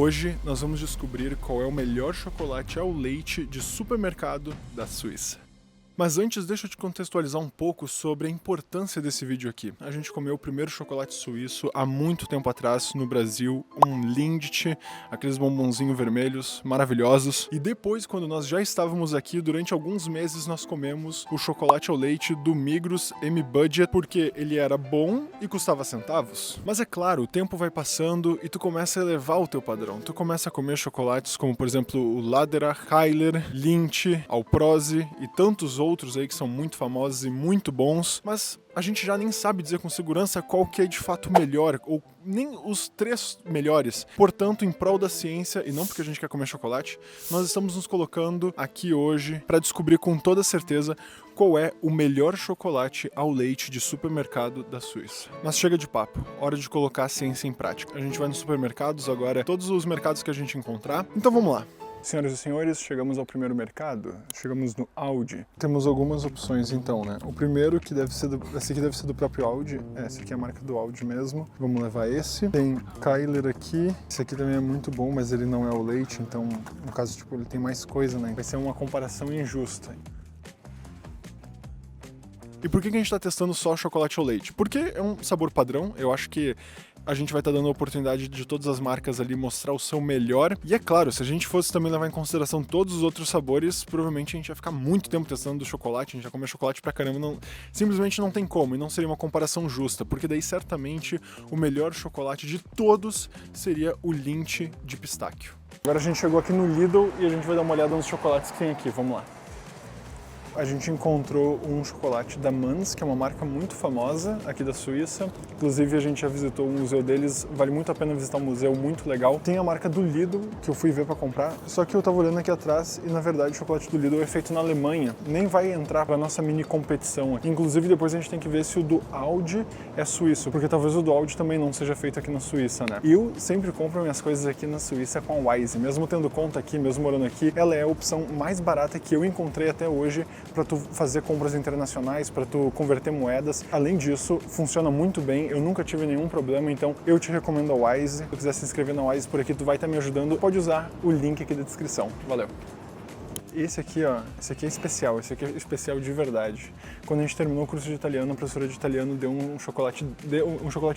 Hoje nós vamos descobrir qual é o melhor chocolate ao leite de supermercado da Suíça. Mas antes, deixa eu te contextualizar um pouco sobre a importância desse vídeo aqui. A gente comeu o primeiro chocolate suíço há muito tempo atrás no Brasil, um Lindt, aqueles bombonzinhos vermelhos maravilhosos. E depois, quando nós já estávamos aqui, durante alguns meses nós comemos o chocolate ao leite do Migros M-Budget, porque ele era bom e custava centavos. Mas é claro, o tempo vai passando e tu começa a elevar o teu padrão. Tu começa a comer chocolates como, por exemplo, o Läderach, Heiler, Lindt, Alprose e tantos outros aí que são muito famosos e muito bons, mas a gente já nem sabe dizer com segurança qual que é de fato melhor, ou nem os três melhores. Portanto, em prol da ciência, e não porque a gente quer comer chocolate, nós estamos nos colocando aqui hoje para descobrir com toda certeza qual é o melhor chocolate ao leite de supermercado da Suíça. Mas chega de papo, hora de colocar a ciência em prática. A gente vai nos supermercados agora, todos os mercados que a gente encontrar, então vamos lá. Senhoras e senhores, chegamos ao primeiro mercado, chegamos no Aldi. Temos algumas opções então, né? O primeiro, que deve ser esse aqui deve ser do próprio Aldi, esse aqui é a marca do Aldi mesmo. Vamos levar esse. Tem Keiler aqui, esse aqui também é muito bom, mas ele não é o leite, então, no caso, tipo, ele tem mais coisa, né? Vai ser uma comparação injusta. E por que a gente está testando só chocolate ao leite? Porque é um sabor padrão, eu acho que a gente vai estar dando a oportunidade de todas as marcas ali mostrar o seu melhor. E é claro, se a gente fosse também levar em consideração todos os outros sabores, provavelmente a gente ia ficar muito tempo testando do chocolate, a gente ia comer chocolate pra caramba, simplesmente não tem como, e não seria uma comparação justa, porque daí certamente o melhor chocolate de todos seria o Lindt de pistáquio. Agora a gente chegou aqui no Lidl e a gente vai dar uma olhada nos chocolates que tem aqui, vamos lá. A gente encontrou um chocolate da Manz, que é uma marca muito famosa aqui da Suíça. Inclusive, a gente já visitou o museu deles, vale muito a pena visitar um museu, muito legal. Tem a marca do Lidl, que eu fui ver para comprar, só que eu tava olhando aqui atrás e, na verdade, o chocolate do Lidl é feito na Alemanha. Nem vai entrar pra nossa mini competição aqui. Inclusive, depois a gente tem que ver se o do Aldi é suíço, porque talvez o do Aldi também não seja feito aqui na Suíça, né? Eu sempre compro minhas coisas aqui na Suíça com a Wise. Mesmo tendo conta aqui, mesmo morando aqui, ela é a opção mais barata que eu encontrei até hoje para tu fazer compras internacionais, para tu converter moedas. Além disso, funciona muito bem, eu nunca tive nenhum problema, então eu te recomendo a Wise. Se tu quiser se inscrever na Wise por aqui, tu vai estar me ajudando. Pode usar o link aqui da descrição. Valeu! Esse aqui, ó, esse aqui é especial de verdade. Quando a gente terminou o curso de italiano, a professora de italiano deu um chocolate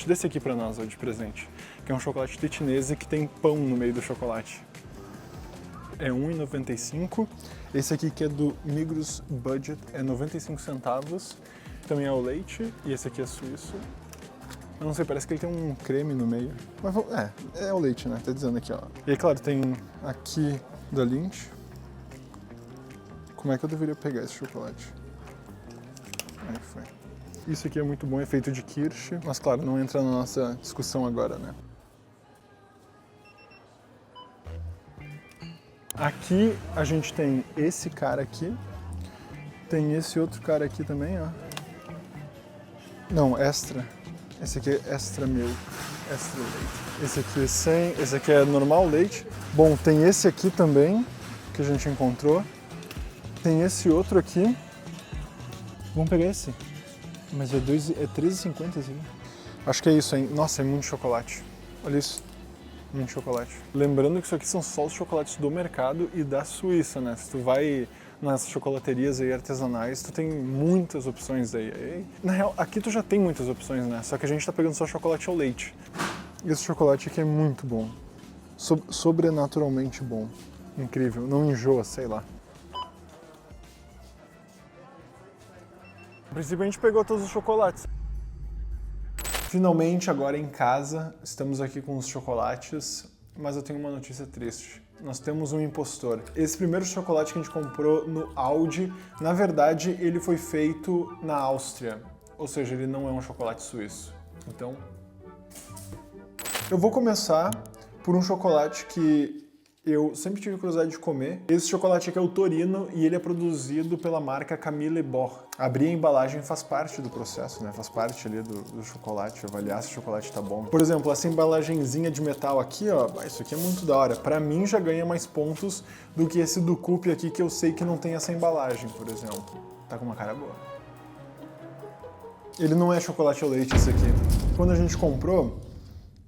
desse aqui para nós, ó, de presente, que é um chocolate ticinese que tem pão no meio do chocolate. É R$1,95. Esse aqui que é do Migros Budget é 95 centavos. Também é o leite e esse aqui é suíço. Eu não sei, parece que ele tem um creme no meio. Mas é o leite, né? Tá dizendo aqui, ó. E aí, claro, tem aqui da Lindt. Como é que eu deveria pegar esse chocolate? Aí foi. Isso aqui é muito bom, é feito de kirsch. Mas claro, não entra na nossa discussão agora, né? Aqui a gente tem esse cara aqui, tem esse outro cara aqui também, ó. Não, extra. Esse aqui é extra milk, extra leite. Esse aqui é 100, esse aqui é normal leite. Bom, tem esse aqui também, que a gente encontrou. Tem esse outro aqui. Vamos pegar esse. Mas é R$13,50 esse aqui. Acho que é isso, hein? Nossa, é muito chocolate. Olha isso. Muito chocolate. Lembrando que isso aqui são só os chocolates do mercado e da Suíça, né? Se tu vai nas chocolaterias aí artesanais, tu tem muitas opções aí. Na real, aqui tu já tem muitas opções, né? Só que a gente tá pegando só chocolate ao leite. Esse chocolate aqui é muito bom. Sobrenaturalmente bom. Incrível. Não enjoa, sei lá. A princípio a gente pegou todos os chocolates. Finalmente, agora em casa, estamos aqui com os chocolates, mas eu tenho uma notícia triste. Nós temos um impostor. Esse primeiro chocolate que a gente comprou no Aldi, na verdade, ele foi feito na Áustria. Ou seja, ele não é um chocolate suíço. Então, eu vou começar por um chocolate que eu sempre tive curiosidade de comer. Esse chocolate aqui é o Torino e ele é produzido pela marca Camille Bor. Abrir a embalagem faz parte do processo, né? Faz parte ali do chocolate, avaliar se o chocolate tá bom. Por exemplo, essa embalagenzinha de metal aqui, ó, isso aqui é muito da hora. Pra mim já ganha mais pontos do que esse do Coop aqui, que eu sei que não tem essa embalagem, por exemplo. Tá com uma cara boa. Ele não é chocolate ao leite esse aqui. Quando a gente comprou,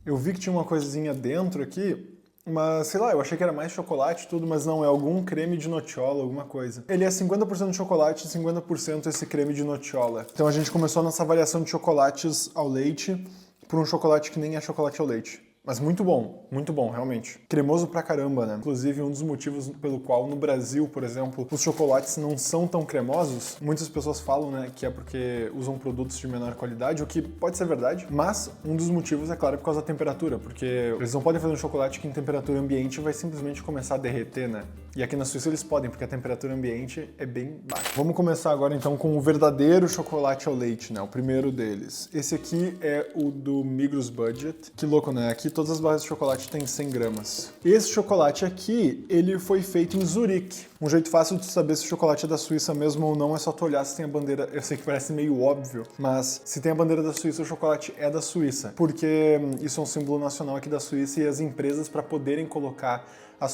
eu vi que tinha uma coisinha dentro aqui. Mas, sei lá, eu achei que era mais chocolate e tudo, mas não, é algum creme de nociola, alguma coisa. Ele é 50% chocolate e 50% esse creme de nociola. Então a gente começou a nossa variação de chocolates ao leite por um chocolate que nem é chocolate ao leite. Mas muito bom, realmente. Cremoso pra caramba, né? Inclusive, um dos motivos pelo qual no Brasil, por exemplo, os chocolates não são tão cremosos, muitas pessoas falam, né, que é porque usam produtos de menor qualidade, o que pode ser verdade, mas um dos motivos é, claro, por causa da temperatura, porque eles não podem fazer um chocolate que em temperatura ambiente vai simplesmente começar a derreter, né? E aqui na Suíça eles podem, porque a temperatura ambiente é bem baixa. Vamos começar agora, então, com o verdadeiro chocolate ao leite, né? O primeiro deles. Esse aqui é o do Migros Budget. Que louco, né? Aqui todas as barras de chocolate têm 100 gramas. Esse chocolate aqui, ele foi feito em Zurique. Um jeito fácil de saber se o chocolate é da Suíça mesmo ou não é só tu olhar se tem a bandeira. Eu sei que parece meio óbvio, mas se tem a bandeira da Suíça, o chocolate é da Suíça. Porque isso é um símbolo nacional aqui da Suíça e as empresas, para poderem colocar a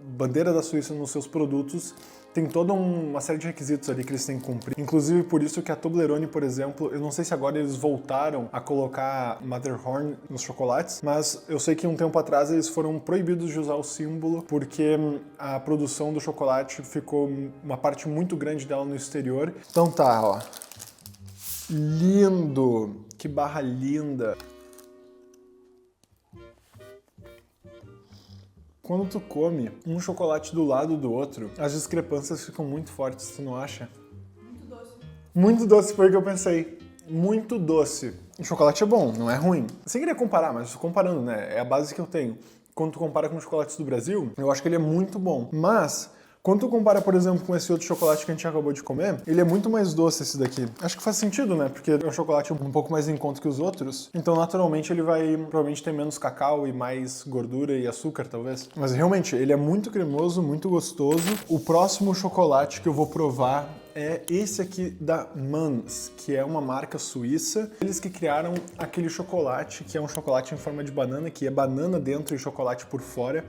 bandeira da Suíça nos seus produtos, tem toda uma série de requisitos ali que eles têm que cumprir. Inclusive por isso que a Toblerone, por exemplo, eu não sei se agora eles voltaram a colocar Matterhorn nos chocolates, mas eu sei que um tempo atrás eles foram proibidos de usar o símbolo porque a produção do chocolate ficou uma parte muito grande dela no exterior. Então tá, ó. Lindo! Que barra linda! Quando tu come um chocolate do lado do outro, as discrepâncias ficam muito fortes, tu não acha? Muito doce. Muito doce, foi o que eu pensei. Muito doce. O chocolate é bom, não é ruim. Sem querer comparar, mas estou comparando, né? É a base que eu tenho. Quando tu compara com os chocolates do Brasil, eu acho que ele é muito bom. Mas quando tu compara, por exemplo, com esse outro chocolate que a gente acabou de comer, ele é muito mais doce esse daqui. Acho que faz sentido, né? Porque é um chocolate um pouco mais em conta que os outros. Então, naturalmente, ele vai provavelmente ter menos cacau e mais gordura e açúcar, talvez. Mas, realmente, ele é muito cremoso, muito gostoso. O próximo chocolate que eu vou provar é esse aqui da Mans, que é uma marca suíça. Eles que criaram aquele chocolate, que é um chocolate em forma de banana, que é banana dentro e chocolate por fora,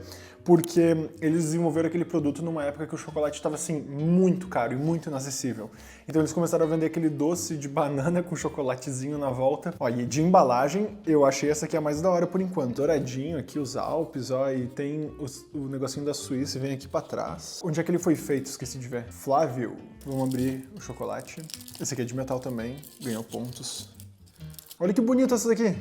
porque eles desenvolveram aquele produto numa época que o chocolate estava, assim, muito caro e muito inacessível. Então eles começaram a vender aquele doce de banana com chocolatezinho na volta. Ó, e de embalagem, eu achei essa aqui a mais da hora por enquanto. Douradinho aqui, os Alpes, ó, e tem o negocinho da Suíça, vem aqui pra trás. Onde é que ele foi feito? Esqueci de ver. Flávio. Vamos abrir o chocolate. Esse aqui é de metal também, ganhou pontos. Olha que bonito essa daqui.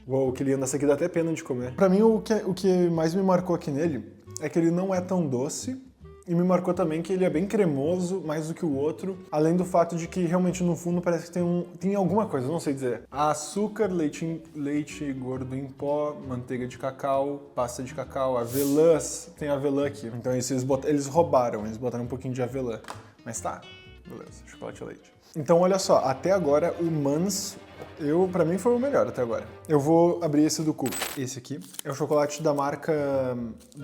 Uou, que lindo, essa aqui dá até pena de comer. Pra mim, o que mais me marcou aqui nele é que ele não é tão doce, e me marcou também que ele é bem cremoso, mais do que o outro, além do fato de que realmente no fundo parece que tem alguma coisa, não sei dizer. Açúcar, leite gordo em pó, manteiga de cacau, pasta de cacau, avelãs, tem avelã aqui. Então eles roubaram, eles botaram um pouquinho de avelã. Mas tá, beleza, chocolate ao leite. Então olha só, até agora o Mans, pra mim foi o melhor até agora. Eu vou abrir esse do Coop. Esse aqui é o chocolate da marca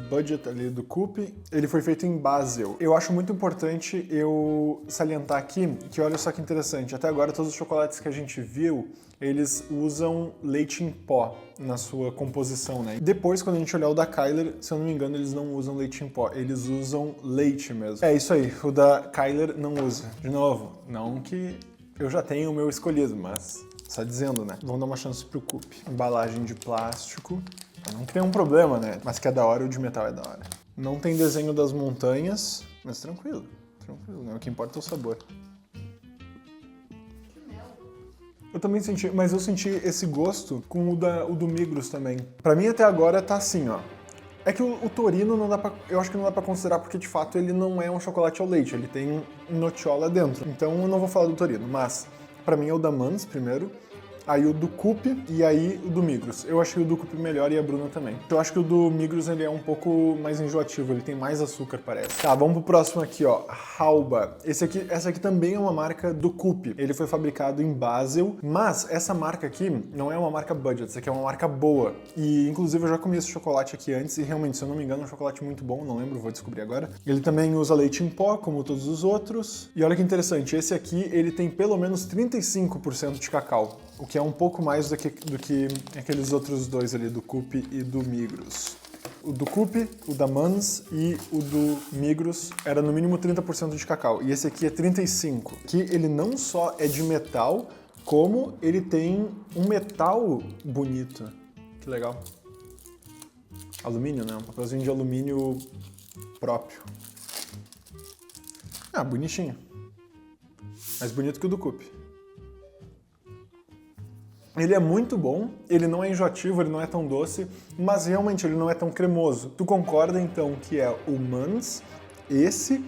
Budget ali do Coop. Ele foi feito em Basel. Eu acho muito importante eu salientar aqui que olha só que interessante. Até agora todos os chocolates que a gente viu, eles usam leite em pó na sua composição, né? Depois, quando a gente olhar o da Kyler, se eu não me engano, eles não usam leite em pó, eles usam leite mesmo. É isso aí, o da Kyler não usa. De novo, não que eu já tenho o meu escolhido, mas só dizendo, né? Vamos dar uma chance pro Coop. Embalagem de plástico. Não tem um problema, né? Mas que é da hora, o de metal é da hora. Não tem desenho das montanhas, mas tranquilo, né? O que importa é o sabor. Eu também senti, mas eu senti esse gosto com o do Migros também. Pra mim até agora tá assim, ó. É que o Torino não dá pra, eu acho que não dá pra considerar porque de fato ele não é um chocolate ao leite, ele tem nociola dentro. Então eu não vou falar do Torino, mas pra mim é o da Mans primeiro, aí o do Coop e aí o do Migros. Eu achei o do Coop melhor e a Bruna também. Eu acho que o do Migros ele é um pouco mais enjoativo, ele tem mais açúcar, parece. Tá, vamos pro próximo aqui, ó. Halba. Essa aqui também é uma marca do Coop. Ele foi fabricado em Basel, mas essa marca aqui não é uma marca budget, essa aqui é uma marca boa. E inclusive eu já comi esse chocolate aqui antes e realmente, se eu não me engano, é um chocolate muito bom, não lembro, vou descobrir agora. Ele também usa leite em pó, como todos os outros. E olha que interessante, esse aqui ele tem pelo menos 35% de cacau, o que é um pouco mais do que aqueles outros dois ali, do Coop e do Migros. O do Coop, o da Mans e o do Migros era no mínimo 30% de cacau. E esse aqui é 35%. Que ele não só é de metal, como ele tem um metal bonito. Que legal. alumínio, né? Um papelzinho de alumínio próprio. Ah, bonitinho. Mais bonito que o do Coop. Ele é muito bom, ele não é enjoativo, ele não é tão doce, mas realmente ele não é tão cremoso. Tu concorda então que é o Mans, esse,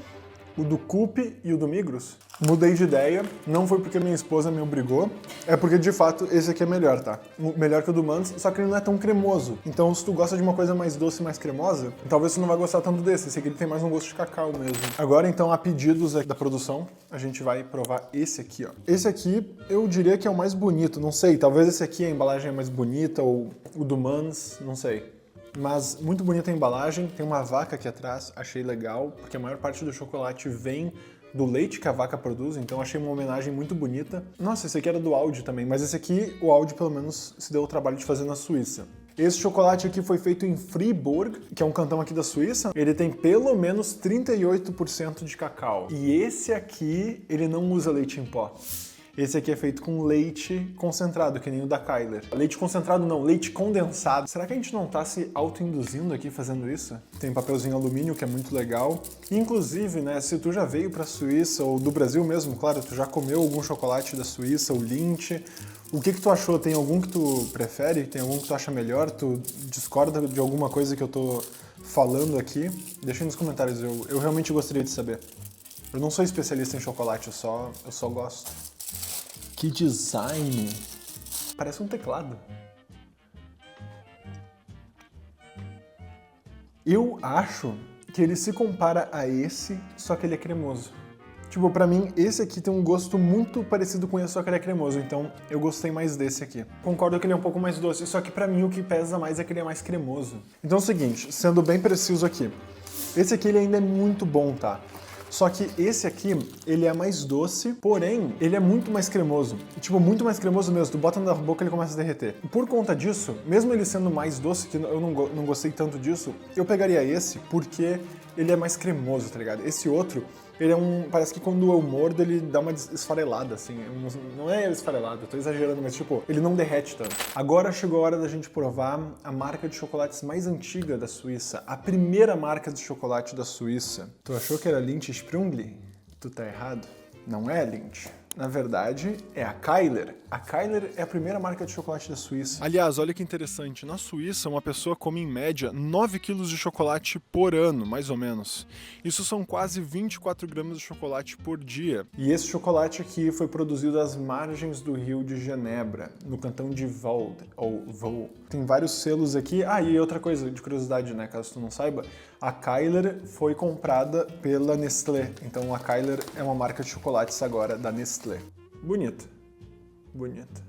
o do Coop e o do Migros? Mudei de ideia, não foi porque minha esposa me obrigou, é porque de fato esse aqui é melhor, tá? Melhor que o do Mans, só que ele não é tão cremoso. Então se tu gosta de uma coisa mais doce e mais cremosa, talvez tu não vai gostar tanto desse. Esse aqui ele tem mais um gosto de cacau mesmo. Agora então, a pedidos da produção, a gente vai provar esse aqui, ó. Esse aqui eu diria que é o mais bonito, não sei, talvez esse aqui a embalagem é mais bonita, ou o do Mans, não sei. Mas muito bonita a embalagem, tem uma vaca aqui atrás, achei legal, porque a maior parte do chocolate vem do leite que a vaca produz, então achei uma homenagem muito bonita. Nossa, esse aqui era do Aldi também, mas esse aqui, o Aldi pelo menos se deu o trabalho de fazer na Suíça. Esse chocolate aqui foi feito em Fribourg, que é um cantão aqui da Suíça. Ele tem pelo menos 38% de cacau. E esse aqui, ele não usa leite em pó. Esse aqui é feito com leite concentrado, que nem o da Kyler. Leite concentrado não, leite condensado. Será que a gente não tá se auto-induzindo aqui fazendo isso? Tem papelzinho alumínio, que é muito legal. Inclusive, né, se tu já veio pra Suíça, ou do Brasil mesmo, claro, tu já comeu algum chocolate da Suíça, o Lindt, o que tu achou? Tem algum que tu prefere? Tem algum que tu acha melhor? Tu discorda de alguma coisa que eu tô falando aqui? Deixa aí nos comentários, eu realmente gostaria de saber. Eu não sou especialista em chocolate, eu só gosto. Que design! Parece um teclado. Eu acho que ele se compara a esse, só que ele é cremoso. Tipo, pra mim, esse aqui tem um gosto muito parecido com esse, só que ele é cremoso, então eu gostei mais desse aqui. Concordo que ele é um pouco mais doce, só que pra mim o que pesa mais é que ele é mais cremoso. Então é o seguinte, sendo bem preciso aqui, esse aqui ele ainda é muito bom, tá? Só que esse aqui, ele é mais doce, porém, ele é muito mais cremoso. Tipo, muito mais cremoso mesmo. Tu bota na boca e ele começa a derreter. Por conta disso, mesmo ele sendo mais doce, que eu não gostei tanto disso, eu pegaria esse porque ele é mais cremoso, tá ligado? Esse outro, ele é parece que quando eu mordo, ele dá uma esfarelada, assim. Não é esfarelada, eu tô exagerando, mas tipo, ele não derrete tanto. Agora chegou a hora da gente provar a marca de chocolates mais antiga da Suíça. A primeira marca de chocolate da Suíça. Tu achou que era Lindt Sprungli? Tu tá errado. Não é Lindt. Na verdade, é a Kyler. A Kyler é a primeira marca de chocolate da Suíça. Aliás, olha que interessante. Na Suíça, uma pessoa come em média 9 quilos de chocolate por ano, mais ou menos. Isso são quase 24 gramas de chocolate por dia. E esse chocolate aqui foi produzido às margens do Rio de Genebra, no cantão de Vaud, ou Vaud. Tem vários selos aqui. Ah, e outra coisa de curiosidade, né, caso tu não saiba, a Kyler foi comprada pela Nestlé. Então a Kyler é uma marca de chocolates agora da Nestlé. Bonita. Bonita.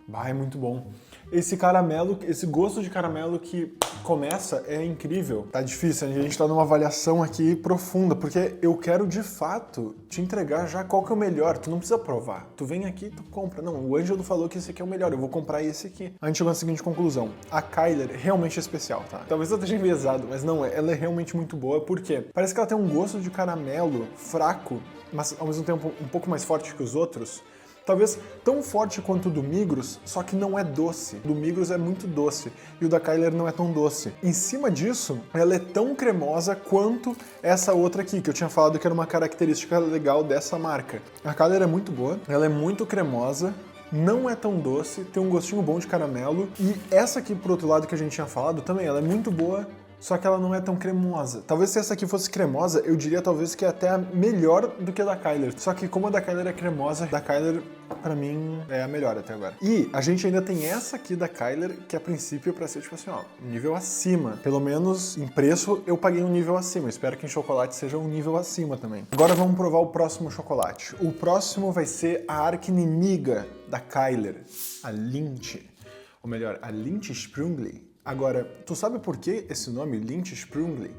Bah, é muito bom. Esse caramelo, esse gosto de caramelo que começa é incrível. Tá difícil, a gente tá numa avaliação aqui profunda, porque eu quero de fato te entregar já qual que é o melhor. Tu não precisa provar. Tu vem aqui e tu compra. Não, o Ângelo falou que esse aqui é o melhor, eu vou comprar esse aqui. A gente chegou na seguinte conclusão. A Kyler realmente é especial, tá? Talvez eu esteja enviesado, mas não é. Ela é realmente muito boa, porque parece que ela tem um gosto de caramelo fraco, mas ao mesmo tempo um pouco mais forte que os outros. Talvez tão forte quanto o do Migros, só que não é doce. O do Migros é muito doce e o da Kyler não é tão doce. Em cima disso, ela é tão cremosa quanto essa outra aqui, que eu tinha falado que era uma característica legal dessa marca. A Kyler é muito boa, ela é muito cremosa, não é tão doce, tem um gostinho bom de caramelo. E essa aqui, por outro lado, que a gente tinha falado, também ela é muito boa, só que ela não é tão cremosa. Talvez se essa aqui fosse cremosa, eu diria talvez que é até melhor do que a da Kyler. Só que como a da Kyler é cremosa, a da Kyler, pra mim, é a melhor até agora. E a gente ainda tem essa aqui da Kyler, que a princípio é pra ser, tipo assim, ó, nível acima. Pelo menos em preço, eu paguei um nível acima. Espero que em chocolate seja um nível acima também. Agora vamos provar o próximo chocolate. O próximo vai ser a arqui-inimiga da Kyler, a Lindt. Ou melhor, a Lindt Sprungli. Agora, tu sabe por que esse nome, Lindt Sprungli?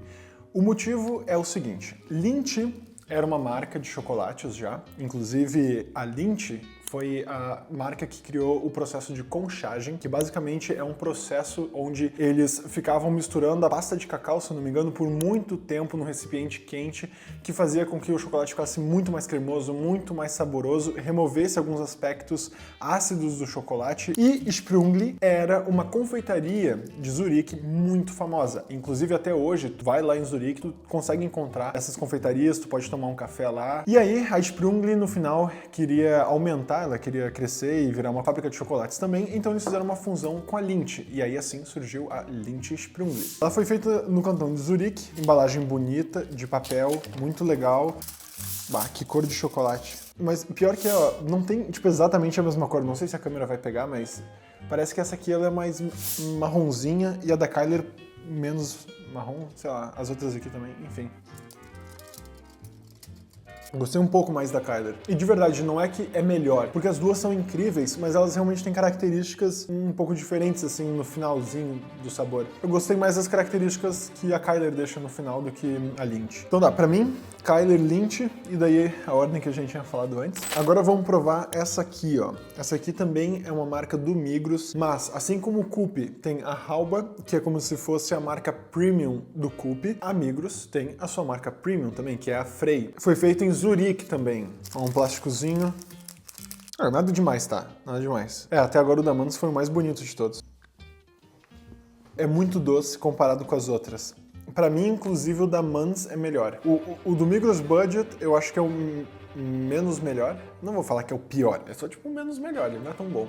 O motivo é o seguinte, Lindt era uma marca de chocolates já, inclusive a Lindt foi a marca que criou o processo de conchagem, que basicamente é um processo onde eles ficavam misturando a pasta de cacau, se não me engano, por muito tempo no recipiente quente, que fazia com que o chocolate ficasse muito mais cremoso, muito mais saboroso, removesse alguns aspectos ácidos do chocolate. E Sprungli era uma confeitaria de Zurique muito famosa. Inclusive até hoje, tu vai lá em Zurique, tu consegue encontrar essas confeitarias, tu pode tomar um café lá. E aí a Sprungli no final queria aumentar, ela queria crescer e virar uma fábrica de chocolates também, então eles fizeram uma fusão com a Lindt. E aí assim surgiu a Lindt Sprungli. Ela foi feita no cantão de Zurique, embalagem bonita, de papel, muito legal. Bah, que cor de chocolate. Mas pior que ó, não tem tipo exatamente a mesma cor, não sei se a câmera vai pegar, mas parece que essa aqui ela é mais marronzinha e a da Kyler menos marrom, sei lá, as outras aqui também, enfim. Gostei um pouco mais da Kyler. E de verdade, não é que é melhor, porque as duas são incríveis, mas elas realmente têm características um pouco diferentes, assim, no finalzinho do sabor. Eu gostei mais das características que a Kyler deixa no final do que a Lindt. Então dá, pra mim, Kyler, Lindt, e daí a ordem que a gente tinha falado antes. Agora vamos provar essa aqui, ó. Essa aqui também é uma marca do Migros, mas assim como o Coop tem a Halba, que é como se fosse a marca premium do Coop, a Migros tem a sua marca premium também, que é a Frey. Foi feito em Zurique também. Ó, um plásticozinho. Nada demais, tá? Nada demais. Até agora o da Mans foi o mais bonito de todos. É muito doce comparado com as outras. Pra mim, inclusive, o da Mans é melhor. O do Migros Budget, eu acho que é o menos melhor. Não vou falar que é o pior, é só tipo o menos melhor, ele não é tão bom.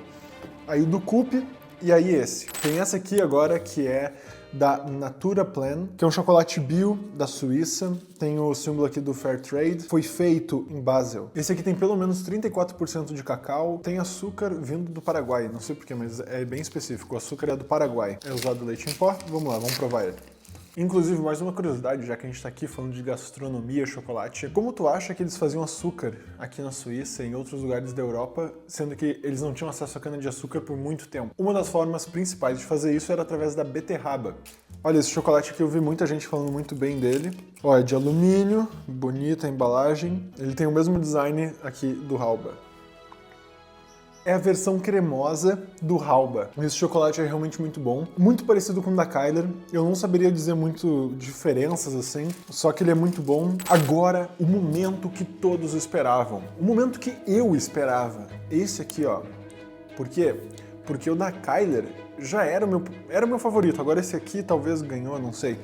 Aí o do Coop, e aí esse. Tem essa aqui agora, que é da Natura Plan, que é um chocolate bio da Suíça, tem o símbolo aqui do Fair Trade, foi feito em Basel. Esse aqui tem pelo menos 34% de cacau, tem açúcar vindo do Paraguai, não sei porquê, mas é bem específico, o açúcar é do Paraguai. É usado leite em pó, vamos lá, vamos provar ele. Inclusive, mais uma curiosidade, já que a gente tá aqui falando de gastronomia, chocolate, como tu acha que eles faziam açúcar aqui na Suíça e em outros lugares da Europa, sendo que eles não tinham acesso à cana-de-açúcar por muito tempo? Uma das formas principais de fazer isso era através da beterraba. Olha, esse chocolate aqui eu vi muita gente falando muito bem dele. Ó, é de alumínio, bonita a embalagem. Ele tem o mesmo design aqui do Halba. É a versão cremosa do Halba. Esse chocolate é realmente muito bom. Muito parecido com o da Kyler. Eu não saberia dizer muito diferenças assim, só que ele é muito bom. Agora, o momento que todos esperavam. O momento que eu esperava. Esse aqui, ó. Por quê? Porque o da Kyler já era o meu favorito. Agora esse aqui talvez ganhou, não sei.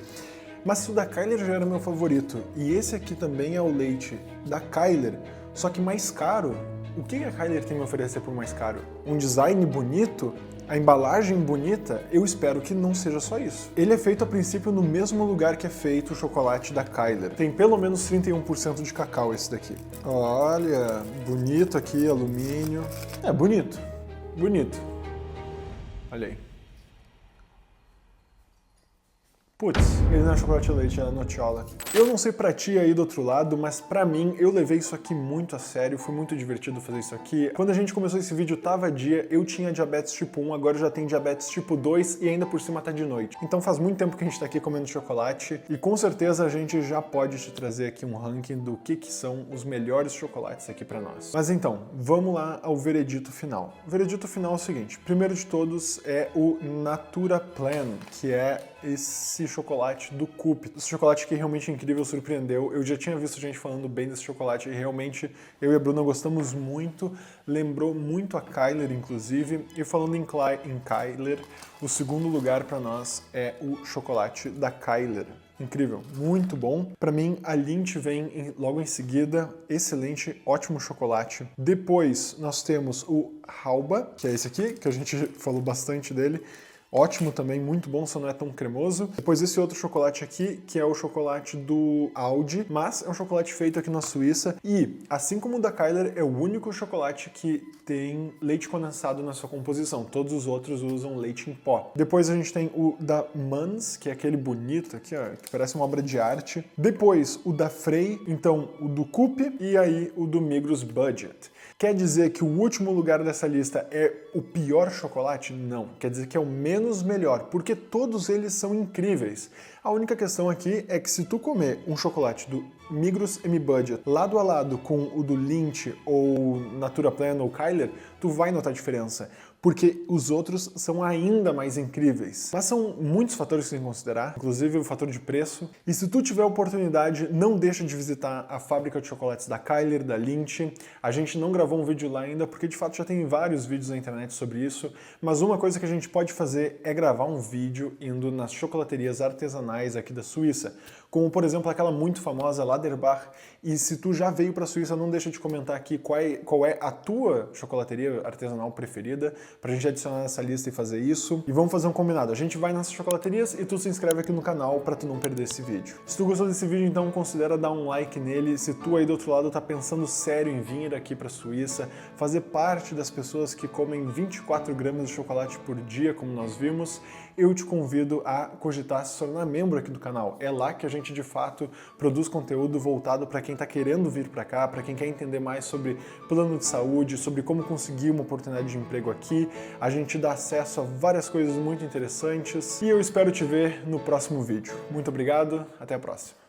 Mas o da Kyler já era o meu favorito. E esse aqui também é o leite da Kyler, só que mais caro. O que a Kyler tem a me oferecer por mais caro? Um design bonito? A embalagem bonita? Eu espero que não seja só isso. Ele é feito a princípio no mesmo lugar que é feito o chocolate da Kyler. Tem pelo menos 31% de cacau esse daqui. Olha, bonito aqui, alumínio. É, bonito. Bonito. Olha aí. Putz, ele não é chocolate leite, é Nutella. Eu não sei pra ti aí do outro lado, mas pra mim, eu levei isso aqui muito a sério, foi muito divertido fazer isso aqui. Quando a gente começou esse vídeo, tava dia, eu tinha diabetes tipo 1, agora já tenho diabetes tipo 2 e ainda por cima tá de noite. Então faz muito tempo que a gente tá aqui comendo chocolate e com certeza a gente já pode te trazer aqui um ranking do que são os melhores chocolates aqui pra nós. Mas então, vamos lá ao veredito final. O veredito final é o seguinte, primeiro de todos é o Natura Plan, que é esse chocolate do Coop. Esse chocolate que realmente é incrível, surpreendeu. Eu já tinha visto gente falando bem desse chocolate e realmente eu e a Bruna gostamos muito. Lembrou muito a Kyler, inclusive. E falando em Kyler, o segundo lugar para nós é o chocolate da Kyler. Incrível, muito bom. Para mim, a Lindt vem logo em seguida. Excelente, ótimo chocolate. Depois, nós temos o Halba, que é esse aqui, que a gente falou bastante dele. Ótimo também, muito bom, só não é tão cremoso. Depois esse outro chocolate aqui, que é o chocolate do Aldi, mas é um chocolate feito aqui na Suíça e, assim como o da Kyler, é o único chocolate que tem leite condensado na sua composição. Todos os outros usam leite em pó. Depois a gente tem o da Mans, que é aquele bonito aqui, ó, que parece uma obra de arte. Depois o da Frey, então o do Coop e aí o do Migros Budget. Quer dizer que o último lugar dessa lista é o pior chocolate? Não. Quer dizer que é o menos menos melhor, porque todos eles são incríveis. A única questão aqui é que se tu comer um chocolate do Migros M-Budget lado a lado com o do Lindt ou Natura Plena ou Kyler, tu vai notar a diferença, porque os outros são ainda mais incríveis. Mas são muitos fatores que você tem que considerar, inclusive o fator de preço. E se tu tiver a oportunidade, não deixa de visitar a fábrica de chocolates da Kyler, da Lindt. A gente não gravou um vídeo lá ainda, porque de fato já tem vários vídeos na internet sobre isso, mas uma coisa que a gente pode fazer é gravar um vídeo indo nas chocolaterias artesanais aqui da Suíça, como por exemplo aquela muito famosa Laderbach. E se tu já veio para a Suíça, não deixa de comentar aqui qual é a tua chocolateria artesanal preferida, pra gente adicionar nessa lista e fazer isso. E vamos fazer um combinado, a gente vai nessas chocolaterias e tu se inscreve aqui no canal pra tu não perder esse vídeo. Se tu gostou desse vídeo, então considera dar um like nele. Se tu aí do outro lado tá pensando sério em vir aqui pra Suíça, fazer parte das pessoas que comem 24 gramas de chocolate por dia, como nós vimos, eu te convido a cogitar se tornar membro aqui do canal. É lá que a gente de fato produz conteúdo voltado para quem tá querendo vir para cá, para quem quer entender mais sobre plano de saúde, sobre como conseguir uma oportunidade de emprego aqui. A gente dá acesso a várias coisas muito interessantes e eu espero te ver no próximo vídeo. Muito obrigado, até a próxima.